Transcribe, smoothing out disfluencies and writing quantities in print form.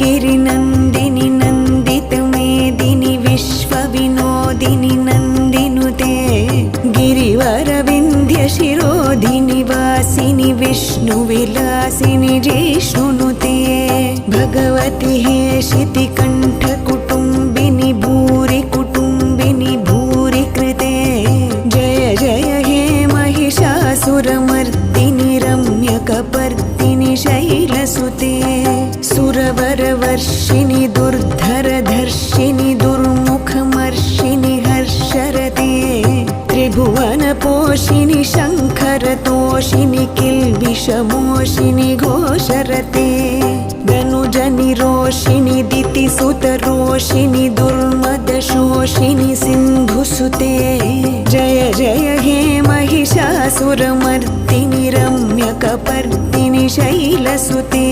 गिरिनन्दिनि नन्दितमेदिनि विश्वविनोदिनि नन्दिनुते गिरिवरविन्ध्यशिरोधिनि वासिनि विष्णुविलासिनि जिष्णुनुते भगवति हेशितिकण्ठकुटुम्बिनि भूरि कुटुम्बिनि भूरि कृते जय जय हे महिषासुरमर्दिनि रम्यकपर्दिनि शैलसुते सुरवरवर्षिणि दुर्धरधर्षिणि दुर्मुखमर्षिणि हर्षरते त्रिभुवनपोषिणि शङ्खरतोषिणि किल्बिषमोषिणि घोषरते धनुजनिरोषिणि दितिसुतरोषिणि दुर्मदशोषिणि सिन्धुसुते जय जय हे महिषासुरमर्दिनि रम्यकपर्दिनि शैलसुते